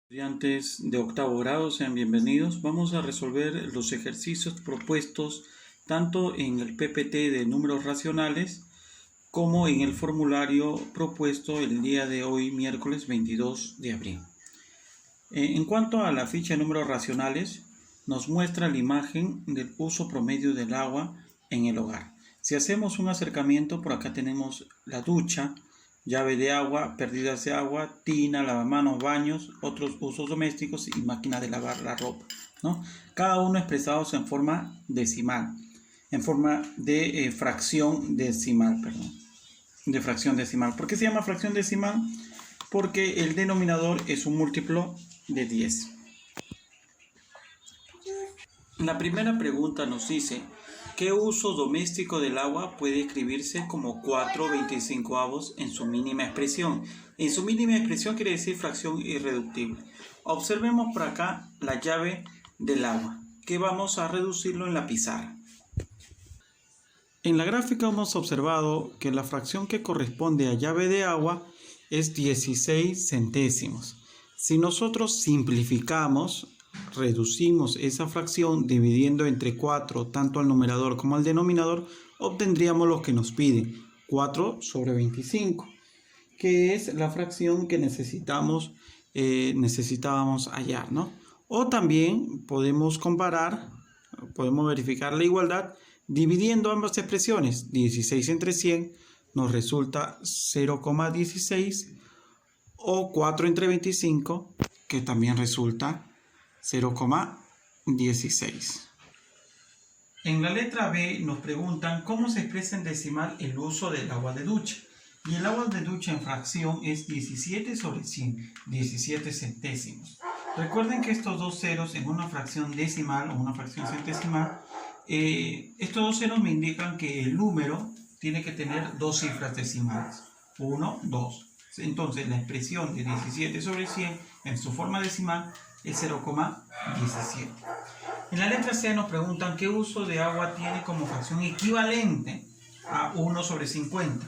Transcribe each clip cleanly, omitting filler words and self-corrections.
Estudiantes de octavo grado, sean bienvenidos. Vamos a resolver los ejercicios propuestos tanto en el PPT de números racionales como en el formulario propuesto el día de hoy, miércoles 22 de abril. En cuanto a la ficha de números racionales, nos muestra la imagen del uso promedio del agua en el hogar. Si hacemos un acercamiento, por acá tenemos la ducha, llave de agua, pérdidas de agua, tina, lavamanos, baños, otros usos domésticos y máquina de lavar la ropa, ¿no? Cada uno expresados en forma decimal, en forma de fracción decimal, de fracción decimal. ¿Por qué se llama fracción decimal? Porque el denominador es un múltiplo de 10. La primera pregunta nos dice: ¿qué uso doméstico del agua puede escribirse como 4/25 en su mínima expresión? En su mínima expresión quiere decir fracción irreductible. Observemos por acá la llave del agua, que vamos a reducirlo en la pizarra. En la gráfica hemos observado que la fracción que corresponde a llave de agua es 16 centésimos. Si nosotros simplificamos, reducimos esa fracción dividiendo entre 4 tanto al numerador como al denominador, obtendríamos lo que nos pide, 4/25, que es la fracción que necesitábamos hallar, ¿no? O también podemos comparar, podemos verificar la igualdad dividiendo ambas expresiones. 16 entre 100 nos resulta 0,16, o 4 entre 25, que también resulta 0,16. En la letra B nos preguntan cómo se expresa en decimal el uso del agua de ducha. Y el agua de ducha en fracción es 17/100, 17 centésimos. Recuerden que estos dos ceros en una fracción decimal o una fracción centesimal, estos dos ceros me indican que el número tiene que tener dos cifras decimales, 1, 2. Entonces la expresión de 17/100 en su forma decimal es 0,17. En la letra C nos preguntan qué uso de agua tiene como fracción equivalente a 1/50.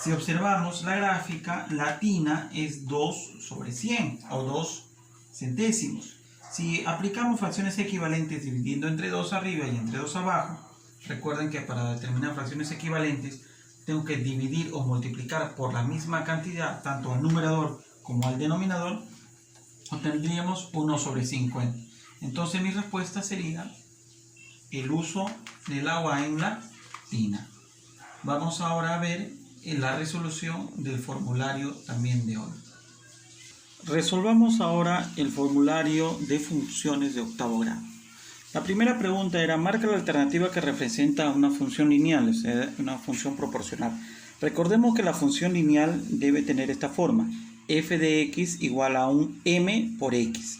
Si observamos la gráfica, la tina es 2/100 o 2 centésimos. Si aplicamos fracciones equivalentes dividiendo entre 2 arriba y entre 2 abajo, recuerden que para determinar fracciones equivalentes tengo que dividir o multiplicar por la misma cantidad tanto al numerador como al denominador, obtendríamos 1/50. Entonces mi respuesta sería el uso del agua en la tina. Vamos ahora a ver la resolución del formulario también de hoy. Resolvamos ahora el formulario de funciones de octavo grado. La primera pregunta era: marca la alternativa que representa una función lineal, o sea, una función proporcional. Recordemos que la función lineal debe tener esta forma: f de x igual a un m por x.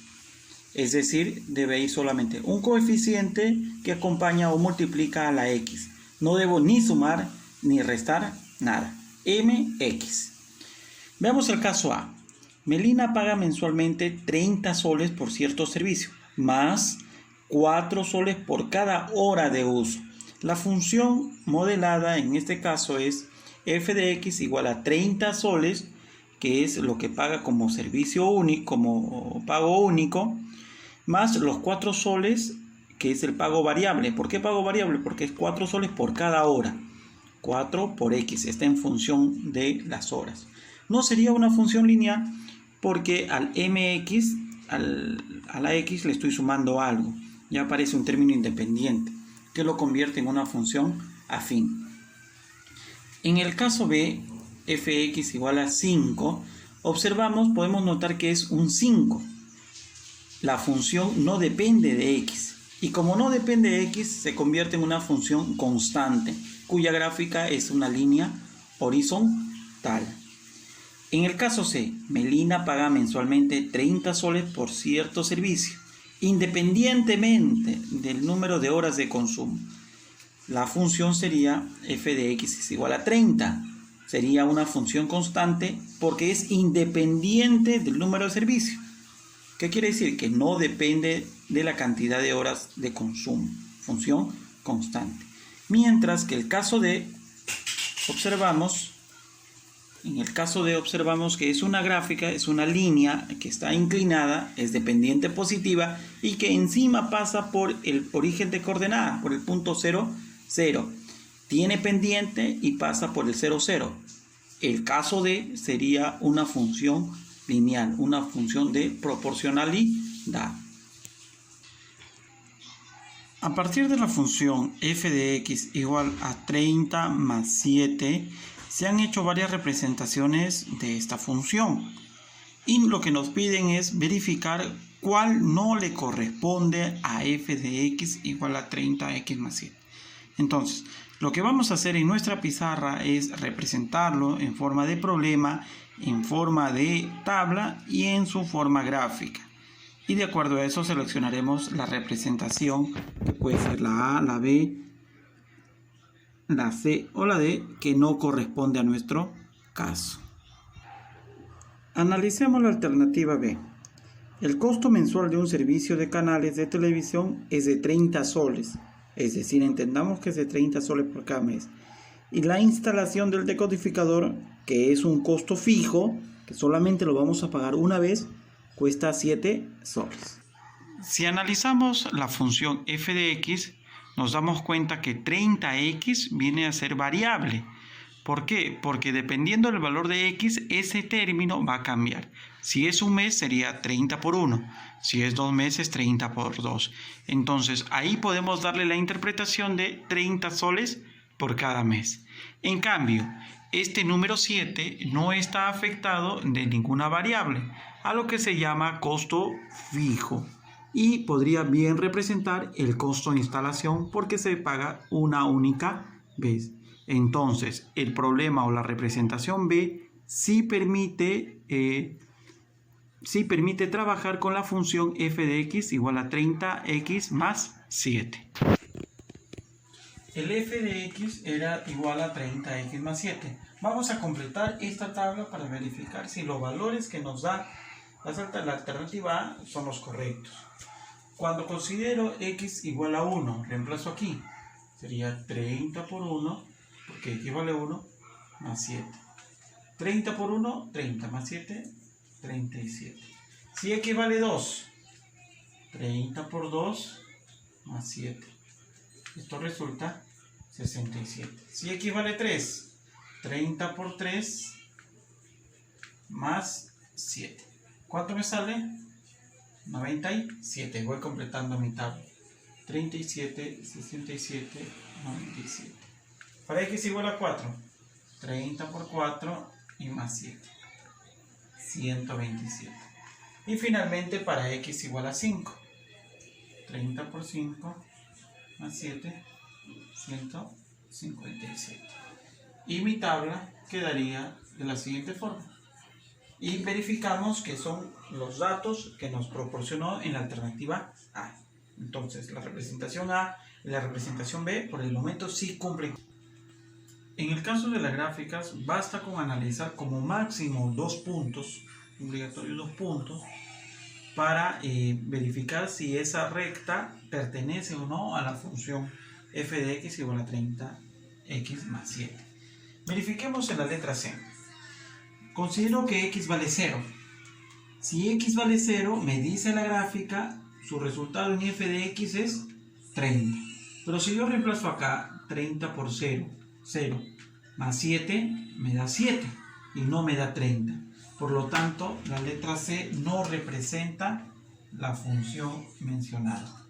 Es decir, debe ir solamente un coeficiente que acompaña o multiplica a la x. No debo ni sumar ni restar nada. mx. Veamos el caso A. Melina paga mensualmente 30 soles por cierto servicio, más 4 soles por cada hora de uso. La función modelada en este caso es f de x igual a 30 soles, que es lo que paga como servicio único, como pago único, más los 4 soles, que es el pago variable. ¿Por qué pago variable? Porque es 4 soles por cada hora. 4 por x, está en función de las horas. No sería una función lineal porque al mx, a la x le estoy sumando algo. Ya aparece un término independiente que lo convierte en una función afín. En el caso B, fx igual a 5, podemos notar que es un 5. La función no depende de x. Y como no depende de x, se convierte en una función constante, cuya gráfica es una línea horizontal. En el caso C, Melina paga mensualmente 30 soles por cierto servicio, independientemente del número de horas de consumo. La función sería f de x es igual a 30. Sería una función constante porque es independiente del número de servicio. ¿Qué quiere decir? Que no depende de la cantidad de horas de consumo. Función constante. Mientras que el caso D, observamos En el caso de observamos que es una gráfica, es una línea que está inclinada, es de pendiente positiva y que encima pasa por el origen de coordenada, por el punto 0, 0. Tiene pendiente y pasa por el 0, 0. El caso de sería una función lineal, una función de proporcionalidad. A partir de la función f de x igual a 30 más 7, se han hecho varias representaciones de esta función. Y lo que nos piden es verificar cuál no le corresponde a f de x igual a 30x más 7. Entonces, lo que vamos a hacer en nuestra pizarra es representarlo en forma de problema, en forma de tabla y en su forma gráfica. Y de acuerdo a eso seleccionaremos la representación que puede ser la A, la B, la C o la D que no corresponde a nuestro caso. Analicemos la alternativa B. El costo mensual de un servicio de canales de televisión es de 30 soles. Es decir, entendamos que es de 30 soles por cada mes. Y la instalación del decodificador, que es un costo fijo, que solamente lo vamos a pagar una vez, cuesta 7 soles. Si analizamos la función f de x, nos damos cuenta que 30x viene a ser variable. ¿Por qué? Porque dependiendo del valor de x, ese término va a cambiar. Si es un mes sería 30 por 1. Si es 2 meses, 30 por 2. Entonces ahí podemos darle la interpretación de 30 soles por cada mes. En cambio, este número 7 no está afectado de ninguna variable, a lo que se llama costo fijo. Y podría bien representar el costo de instalación porque se paga una única vez. Entonces, el problema o la representación B sí permite trabajar con la función f de x igual a 30x más 7. El f de x era igual a 30x más 7. Vamos a completar esta tabla para verificar si los valores que nos da la alternativa A son los correctos. Cuando considero x igual a 1, reemplazo aquí. Sería 30 por 1, porque x vale 1, más 7. 30 por 1, 30, más 7, 37. Si x vale 2, 30 por 2, más 7. Esto resulta 67. Si x vale 3, 30 por 3, más 7. ¿Cuánto me sale? 97. Voy completando mi tabla. 37, 67, 97. Para x igual a 4, 30 por 4 y más 7. 127. Y finalmente para x igual a 5. 30 por 5 más 7, 157. Y mi tabla quedaría de la siguiente forma. Y verificamos que son los datos que nos proporcionó en la alternativa A. Entonces, la representación A y la representación B por el momento sí cumplen. En el caso de las gráficas, basta con analizar como máximo 2 puntos, obligatorio 2 puntos, para verificar si esa recta pertenece o no a la función f de x igual a 30x más 7. Verifiquemos en la letra C. Considero que x vale 0. Si x vale 0, me dice la gráfica, su resultado en f de x es 30. Pero si yo reemplazo acá 30 por 0, 0, más 7, me da 7 y no me da 30. Por lo tanto, la letra C no representa la función mencionada.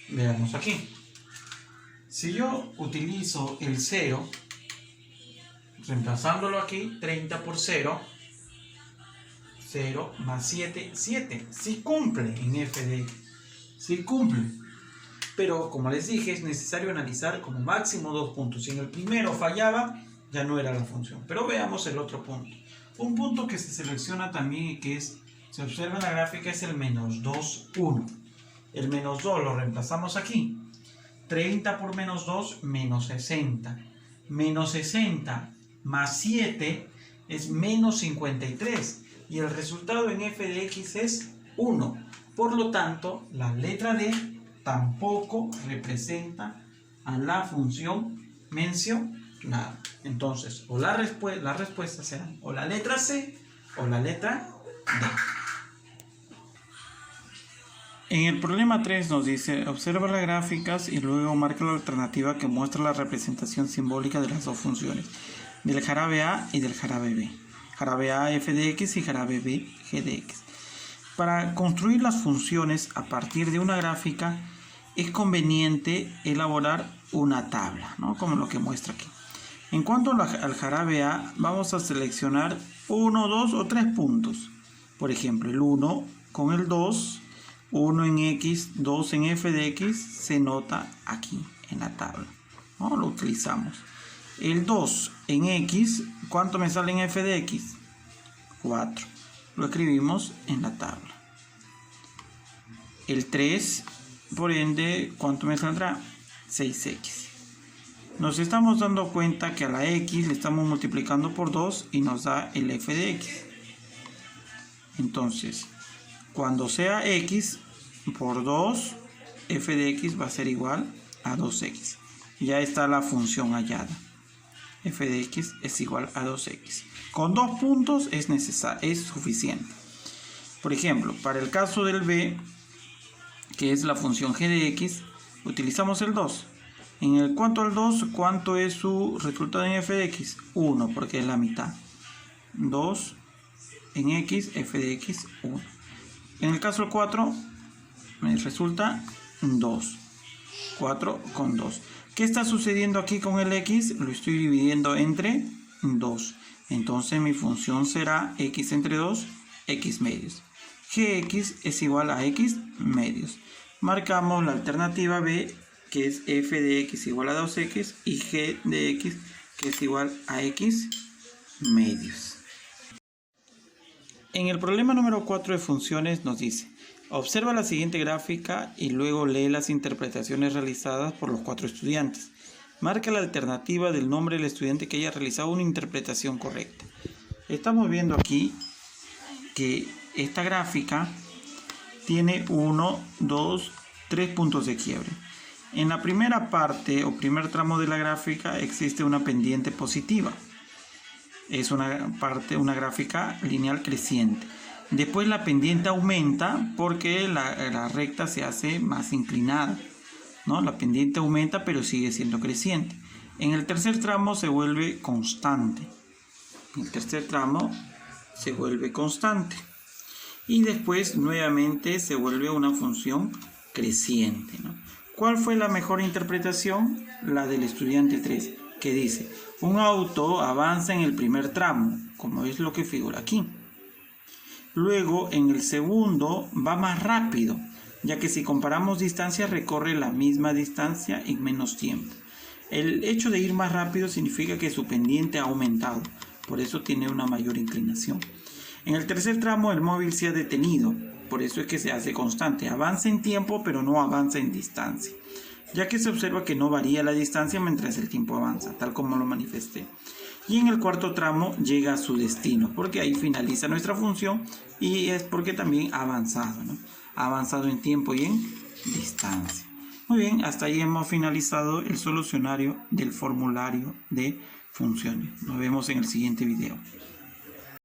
Veamos aquí. Si yo utilizo el 0, reemplazándolo aquí, 30 por 0, 0 más 7, 7. Sí cumple en f de x. Sí cumple. Pero como les dije, es necesario analizar como máximo 2 puntos. Si en el primero fallaba, ya no era la función. Pero veamos el otro punto. Un punto que se selecciona también y que se observa en la gráfica es el menos 2, 1. El menos 2 lo reemplazamos aquí. 30 por menos 2, menos 60. Menos 60 más 7 es menos 53. Y el resultado en f de x es 1. Por lo tanto, la letra D tampoco representa a la función mencionada. Entonces, o las respuestas serán o la letra C o la letra D. En el problema 3 nos dice, observa las gráficas y luego marca la alternativa que muestra la representación simbólica de las dos funciones, del jarabe A y del jarabe B. Jarabe A f de x y jarabe B g de x. Para construir las funciones a partir de una gráfica es conveniente elaborar una tabla, ¿no? Como lo que muestra aquí. En cuanto al jarabe A, vamos a seleccionar 1, 2 o 3 puntos. Por ejemplo, el 1 con el 2, 1 en x, 2 en f de x, se nota aquí en la tabla, ¿no? Lo utilizamos. El 2 en x, ¿cuánto me sale en f de x? 4. Lo escribimos en la tabla. El 3, por ende, ¿cuánto me saldrá? 6x. Nos estamos dando cuenta que a la x le estamos multiplicando por 2 y nos da el f de x. Entonces, cuando sea x por 2, f de x va a ser igual a 2x. Ya está la función hallada. F de x es igual a 2x. Con 2 puntos es suficiente. Por ejemplo, para el caso del b, que es la función g de x, utilizamos el 2. En el cuanto al 2, ¿cuánto es su resultado en f de x? 1, porque es la mitad. 2 en x, f de x, 1. En el caso del 4, me resulta 2. 4 con 2. ¿Qué está sucediendo aquí con el x? Lo estoy dividiendo entre 2. Entonces mi función será x entre 2, x medios. Gx es igual a x medios. Marcamos la alternativa b, que es f de x igual a 2x, y g de x, que es igual a x medios. En el problema número 4 de funciones nos dice, observa la siguiente gráfica y luego lee las interpretaciones realizadas por los 4 estudiantes. Marca la alternativa del nombre del estudiante que haya realizado una interpretación correcta. Estamos viendo aquí que esta gráfica tiene 1, 2, 3 puntos de quiebre. En la primera parte o primer tramo de la gráfica existe una pendiente positiva. Es una gráfica lineal creciente. Después la pendiente aumenta porque la recta se hace más inclinada, ¿no? La pendiente aumenta pero sigue siendo creciente. En el tercer tramo se vuelve constante. Y después nuevamente se vuelve una función creciente, ¿no? ¿Cuál fue la mejor interpretación? La del estudiante 3, que dice, un auto avanza en el primer tramo, como es lo que figura aquí. Luego, en el segundo, va más rápido, ya que si comparamos distancias, recorre la misma distancia en menos tiempo. El hecho de ir más rápido significa que su pendiente ha aumentado, por eso tiene una mayor inclinación. En el tercer tramo, el móvil se ha detenido, por eso es que se hace constante. Avanza en tiempo, pero no avanza en distancia, ya que se observa que no varía la distancia mientras el tiempo avanza, tal como lo manifesté. Y en el cuarto tramo llega a su destino, porque ahí finaliza nuestra función y es porque también ha avanzado, ¿no? Ha avanzado en tiempo y en distancia. Muy bien, hasta ahí hemos finalizado el solucionario del formulario de funciones. Nos vemos en el siguiente video.